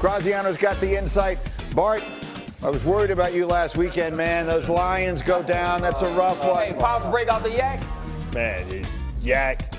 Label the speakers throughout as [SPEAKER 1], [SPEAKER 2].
[SPEAKER 1] Graziano's got the insight. Bart, I was worried about you last weekend, man. Those Lions go down. That's a rough one.
[SPEAKER 2] Hey, Pops, break out the yak.
[SPEAKER 3] Man, yak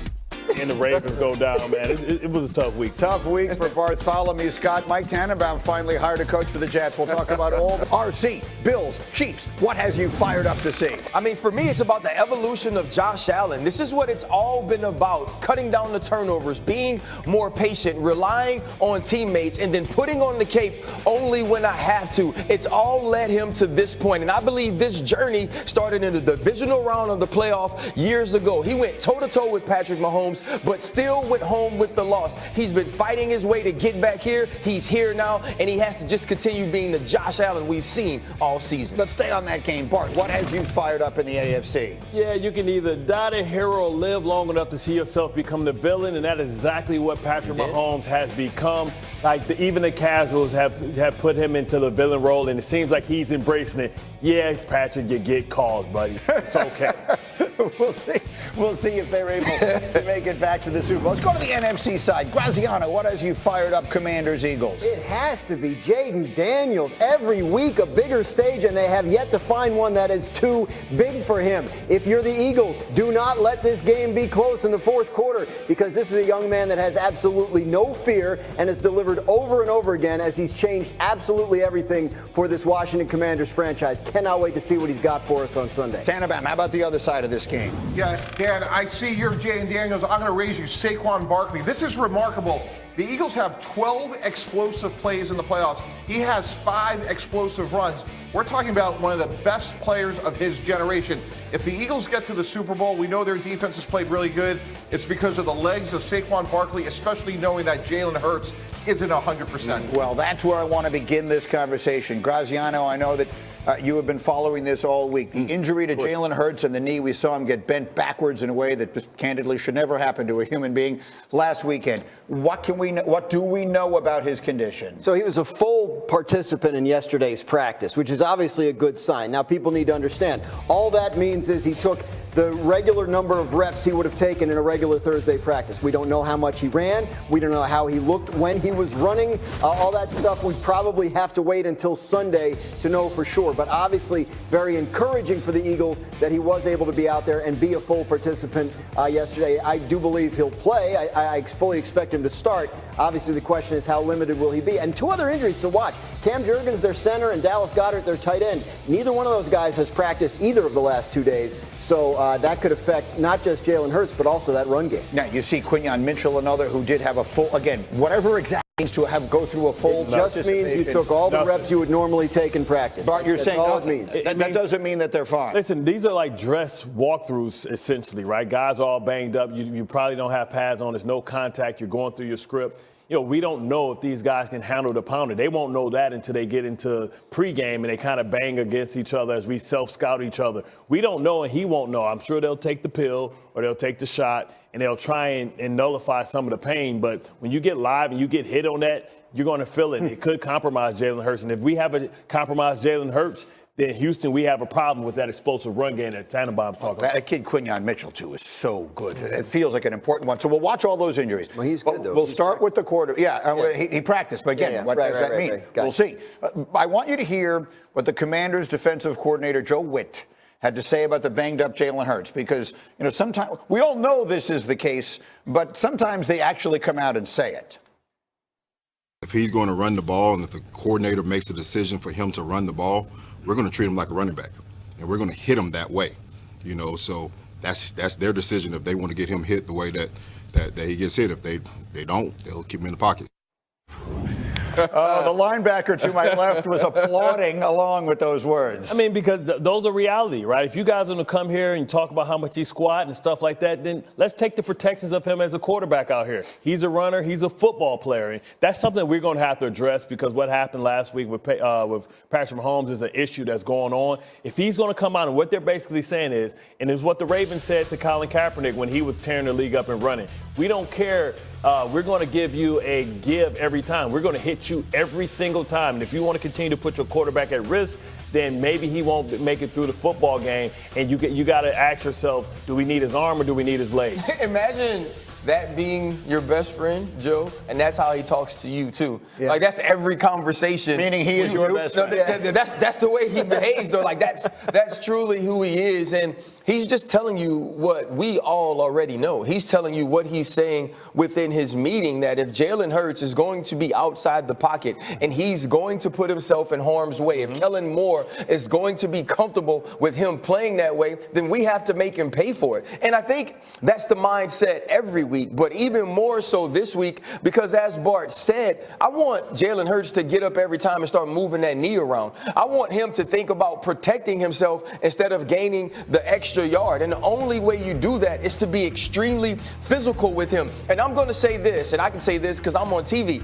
[SPEAKER 3] and the Ravens go down, man. It was a tough week.
[SPEAKER 1] Tough week for Bartholomew Scott. Mike Tannenbaum finally hired a coach for the Jets. We'll talk about all RC, Bills, Chiefs. What has you fired up to see?
[SPEAKER 2] I mean, for me, it's about the evolution of Josh Allen. This is what it's all been about, cutting down the turnovers, being more patient, relying on teammates, and then putting on the cape only when I have to. It's all led him to this point, and I believe this journey started in the divisional round of the playoff years ago. He went toe-to-toe with Patrick Mahomes, but still went home with the loss. He's been fighting his way to get back here. He's here now, and he has to just continue being the Josh Allen we've seen all season.
[SPEAKER 1] Let's stay on that game. Bart, what has you fired up in the AFC?
[SPEAKER 3] Yeah, you can either die the hero or live long enough to see yourself become the villain, and that is exactly what Patrick Mahomes has become. Like, even the casuals have put him into the villain role, and it seems like he's embracing it. Yeah, Patrick, you get calls, buddy. It's okay.
[SPEAKER 1] We'll see if they're able to make it back to the Super Bowl. Let's go to the NFC side. Graziano, what has you fired up, Commanders, Eagles?
[SPEAKER 4] It has to be Jayden Daniels. Every week a bigger stage, and they have yet to find one that is too big for him. If you're the Eagles, do not let this game be close in the fourth quarter, because this is a young man that has absolutely no fear and has delivered over and over again as he's changed absolutely everything for this Washington Commanders franchise. Cannot wait to see what he's got for us on Sunday.
[SPEAKER 1] Tannenbaum, how about the other side of this game?
[SPEAKER 5] Yeah, Dan, I see you're Jayden Daniels. I'm going to raise you Saquon Barkley. This is remarkable. The Eagles have 12 explosive plays in the playoffs. He has 5 explosive runs. We're talking about one of the best players of his generation. If the Eagles get to the Super Bowl, we know their defense has played really good. It's because of the legs of Saquon Barkley, especially knowing that Jalen Hurts isn't 100%.
[SPEAKER 1] Well, that's where I want to begin this conversation. Graziano, I know that you have been following this all week. The injury to Jalen Hurts and the knee, we saw him get bent backwards in a way that just candidly should never happen to a human being last weekend. What do we know about his condition?
[SPEAKER 4] So he was a full participant in yesterday's practice, which is obviously a good sign. Now, people need to understand, all that means is he took the regular number of reps he would have taken in a regular Thursday practice. We don't know how much he ran. We don't know how he looked when he was running. All that stuff, we probably have to wait until Sunday to know for sure. But obviously, very encouraging for the Eagles that he was able to be out there and be a full participant yesterday. I do believe he'll play. I fully expect him to start. Obviously, the question is how limited will he be? And 2 other injuries to watch. Cam Jurgens, their center, and Dallas Goedert, their tight end. Neither one of those guys has practiced either of the last 2 days. So that could affect not just Jalen Hurts, but also that run game.
[SPEAKER 1] Now, you see Quinyon Mitchell, another who did have a full, again, whatever exactly means to go through a full
[SPEAKER 4] It just means you took all the reps you would normally take in practice.
[SPEAKER 1] Bart, you're saying
[SPEAKER 4] all
[SPEAKER 1] nothing.
[SPEAKER 4] it means.
[SPEAKER 1] That doesn't mean that they're fine.
[SPEAKER 3] Listen, these are like dress walkthroughs, essentially, right? Guys are all banged up. You probably don't have pads on. There's no contact. You're going through your script. You know, we don't know if these guys can handle the pounding. They won't know that until they get into pregame and they kind of bang against each other as we self-scout each other. We don't know, and he won't know. I'm sure they'll take the pill or they'll take the shot, and they'll try and nullify some of the pain. But when you get live and you get hit on that, you're going to feel it. It could compromise Jalen Hurts. And if we have a compromised Jalen Hurts, then Houston, we have a problem with that explosive run game that Tannenbaum's talking about.
[SPEAKER 1] That kid Quinyon Mitchell, too, is so good. It feels like an important one. So we'll watch all those injuries.
[SPEAKER 4] Well, he's good, though.
[SPEAKER 1] We'll start with the quarter. He practiced. But again, what does that mean? We'll see. I want you to hear what the Commanders' defensive coordinator, Joe Witt, had to say about the banged-up Jalen Hurts. Because, you know, sometimes we all know this is the case, but sometimes they actually come out and say it.
[SPEAKER 6] If he's going to run the ball and if the coordinator makes a decision for him to run the ball, we're going to treat him like a running back, and we're going to hit him that way, you know. So that's their decision if they want to get him hit the way that he gets hit. If they don't, they'll keep him in the pocket.
[SPEAKER 1] The linebacker to my left was applauding along with those words.
[SPEAKER 3] I mean, because those are reality, right? If you guys are going to come here and talk about how much he squat and stuff like that, then let's take the protections of him as a quarterback out here. He's a runner. He's a football player. And that's something we're going to have to address because what happened last week with Patrick Mahomes is an issue that's going on. If he's going to come out and what they're basically saying is, and it's what the Ravens said to Colin Kaepernick when he was tearing the league up and running, we don't care. We're going to give you a give every time. We're going to hit you every single time. And if you want to continue to put your quarterback at risk, then maybe he won't make it through the football game. And you got to ask yourself, do we need his arm or do we need his leg?
[SPEAKER 2] Imagine that being your best friend, Joe, and that's how he talks to you too.
[SPEAKER 4] Yeah.
[SPEAKER 2] Like that's every conversation.
[SPEAKER 1] Meaning he is your best friend.
[SPEAKER 2] That's the way he behaves though. Like that's truly who he is, and he's just telling you what we all already know. He's telling you what he's saying within his meeting, that if Jalen Hurts is going to be outside the pocket and he's going to put himself in harm's way, if Kellen Moore is going to be comfortable with him playing that way, then we have to make him pay for it. And I think that's the mindset every week, but even more so this week, because as Bart said, I want Jalen Hurts to get up every time and start moving that knee around. I want him to think about protecting himself instead of gaining the extra yard. And the only way you do that is to be extremely physical with him. And I'm going to say this, and I can say this because I'm on TV,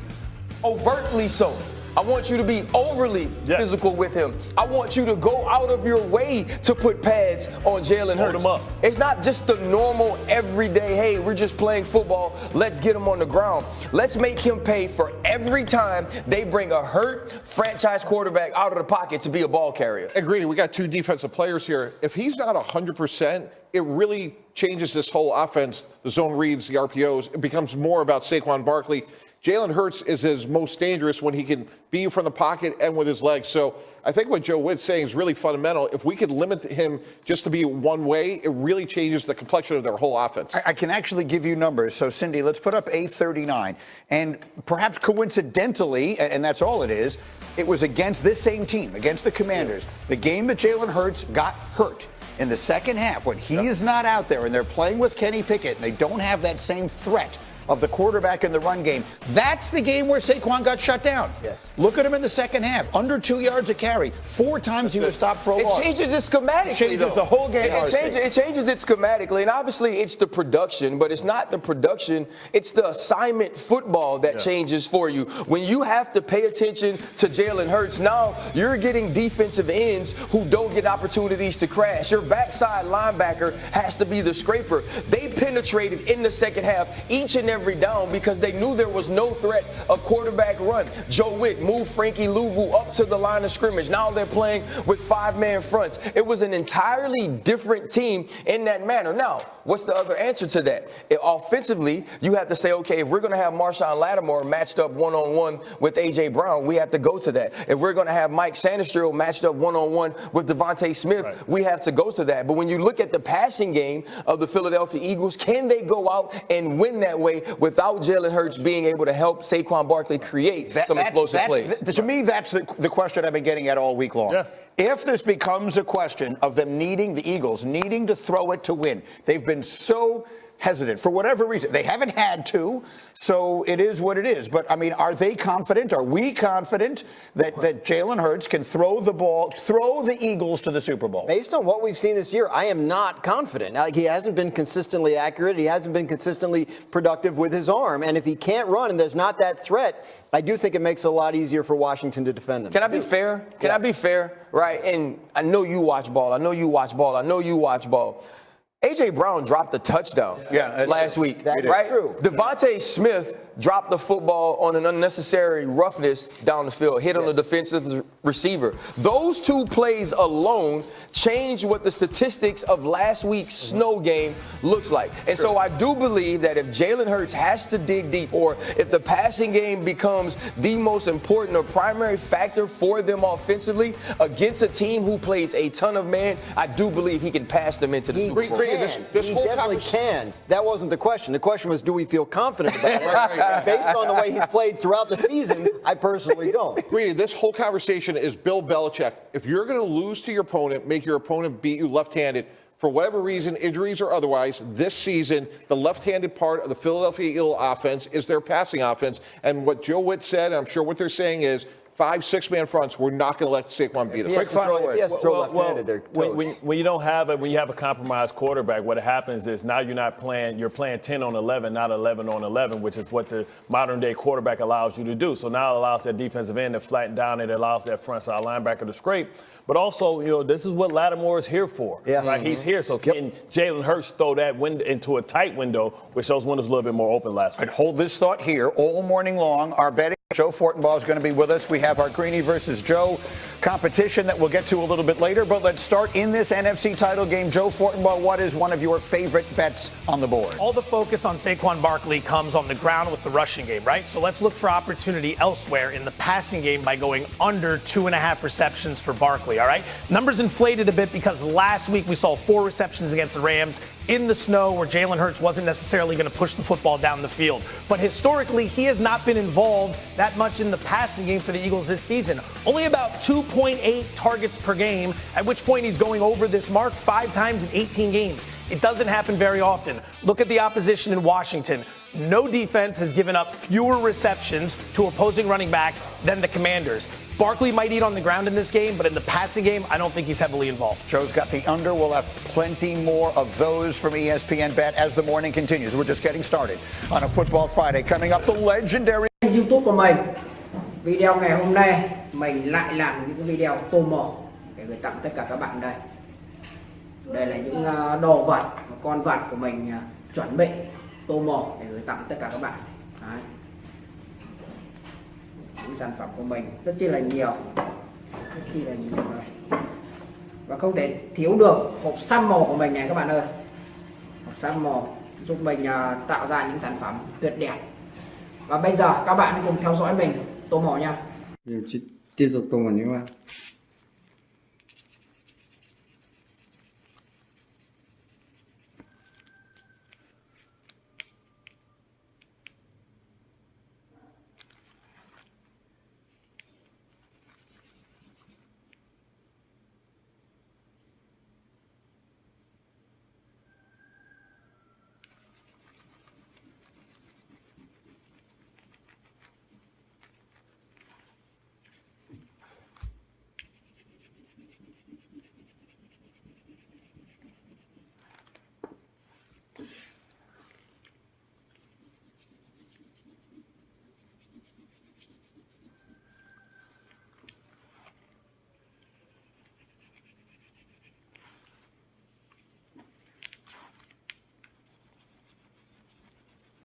[SPEAKER 2] overtly so. I want you to be overly physical with him. I want you to go out of your way to put pads on Jalen Hurts.
[SPEAKER 3] Hold him up.
[SPEAKER 2] It's not just the normal everyday, hey, we're just playing football, let's get him on the ground. Let's make him pay for every time they bring a hurt franchise quarterback out of the pocket to be a ball carrier.
[SPEAKER 5] Agreed. We got two defensive players here. If he's not 100%, it really changes this whole offense, the zone reads, the RPOs. It becomes more about Saquon Barkley. Jalen Hurts is his most dangerous when he can be from the pocket and with his legs. So I think what Joe Witt's saying is really fundamental. If we could limit him just to be one way, it really changes the complexion of their whole offense.
[SPEAKER 1] I can actually give you numbers. So, Cindy, let's put up A39. And perhaps coincidentally, and that's all it is, it was against this same team, against the Commanders, the game that Jalen Hurts got hurt. In the second half, when he is not out there and they're playing with Kenny Pickett and they don't have that same threat of the quarterback in the run game, that's the game where Saquon got shut down.
[SPEAKER 4] Yes.
[SPEAKER 1] Look at him in the second half. Under 2 yards a carry. 4 times he was stopped for a loss.
[SPEAKER 2] It changes it schematically.
[SPEAKER 1] It changes the whole game.
[SPEAKER 2] It changes it schematically. And obviously it's the production, but it's not the production. It's the assignment football that changes for you. When you have to pay attention to Jalen Hurts, now you're getting defensive ends who don't get opportunities to crash. Your backside linebacker has to be the scraper. They penetrated in the second half each and every down because they knew there was no threat of quarterback run. Joe Witt moved Frankie Louvu up to the line of scrimmage. Now they're playing with 5-man fronts. It was an entirely different team in that manner. Now, what's the other answer to that? Offensively, you have to say, okay, if we're going to have Marshawn Lattimore matched up one-on-one with A.J. Brown, we have to go to that. If we're going to have Mike Sandestro matched up one-on-one with Devontae Smith, we have to go to that. But when you look at the passing game of the Philadelphia Eagles, can they go out and win that way without Jalen Hurts being able to help Saquon Barkley create some explosive plays?
[SPEAKER 1] To me, that's the question I've been getting at all week long.
[SPEAKER 3] Yeah.
[SPEAKER 1] If this becomes a question of them needing the Eagles, needing to throw it to win, they've been so hesitant for whatever reason. They haven't had to, so it is what it is. But, I mean, are they confident? Are we confident that Jalen Hurts can throw the ball, throw the Eagles to the Super Bowl?
[SPEAKER 4] Based on what we've seen this year, I am not confident. Like, he hasn't been consistently accurate. He hasn't been consistently productive with his arm. And if he can't run and there's not that threat, I do think it makes it a lot easier for Washington to defend them.
[SPEAKER 2] Can I be fair? Can I be fair? Right? And I know you watch ball. I know you watch ball. I know you watch ball. A.J. Brown dropped a touchdown last week, right?
[SPEAKER 4] True.
[SPEAKER 2] Devontae Smith dropped the football on an unnecessary roughness down the field, hit on the defensive receiver. Those two plays alone change what the statistics of last week's snow game looks like. And so I do believe that if Jalen Hurts has to dig deep, or if the passing game becomes the most important or primary factor for them offensively against a team who plays a ton of man, I do believe he can pass them into the Super Bowl.
[SPEAKER 4] He definitely can. That wasn't the question. The question was, do we feel confident about it? Based on the way he's played throughout the season, I personally don't.
[SPEAKER 5] Greedy, this whole conversation is Bill Belichick. If you're going to lose to your opponent, make your opponent beat you left-handed, for whatever reason, injuries or otherwise, this season, the left-handed part of the Philadelphia Eagle offense is their passing offense. And what Joe Witt said, and I'm sure what they're saying is, 5-6-man fronts, we're not going to let Saquon beat us.
[SPEAKER 1] Quick final word.
[SPEAKER 4] He has to throw left-handed there.
[SPEAKER 3] When you don't have it, when you have a compromised quarterback, what happens is now you're playing 10 on 11, not 11 on 11, which is what the modern day quarterback allows you to do. So now it allows that defensive end to flatten down, and it allows that front side linebacker to scrape. But also, you know, this is what Lattimore is here for.
[SPEAKER 4] Yeah.
[SPEAKER 3] Right? He's here. So can Jalen Hurts throw that window into a tight window, which those windows a little bit more open last week?
[SPEAKER 1] I'd hold this thought here all morning long. Our betting Joe Fortenbaugh is going to be with us. We have our Greeny versus Joe competition that we'll get to a little bit later. But let's start in this NFC title game. Joe Fortenbaugh, what is one of your favorite bets on the board?
[SPEAKER 7] All the focus on Saquon Barkley comes on the ground with the rushing game, right? So let's look for opportunity elsewhere in the passing game by going under 2.5 receptions for Barkley, all right? Numbers inflated a bit because last week we saw 4 receptions against the Rams in the snow where Jalen Hurts wasn't necessarily going to push the football down the field. But historically, he has not been involved that much in the passing game for the Eagles this season. Only about 2.8 targets per game, at which point he's going over this mark 5 times in 18 games. It doesn't happen very often. Look at the opposition in Washington. No defense has given up fewer receptions to opposing running backs than the Commanders. Barkley might eat on the ground in this game, but in the passing game, I don't think he's heavily involved.
[SPEAKER 1] Joe's got the under. We'll have plenty more of those from ESPN Bet as the morning continues. We're just getting started on a Football Friday. Coming up, the legendary
[SPEAKER 8] YouTube của mình. Video ngày hôm nay mình lại làm những video tô mỏ để gửi tặng tất cả các bạn đây. Đây là những đồ vật, con vật của mình chuẩn bị tô mỏ để gửi tặng tất cả các bạn. Đấy. Những sản phẩm của mình rất chi là nhiều, đây. Và không thể thiếu được hộp xăm màu của mình này các bạn ơi. Hộp xăm màu giúp mình tạo ra những sản phẩm tuyệt đẹp. Và bây giờ các bạn cùng theo dõi mình tô mỏ nha.
[SPEAKER 9] Tiếp tục tô mỏ nhé các bạn.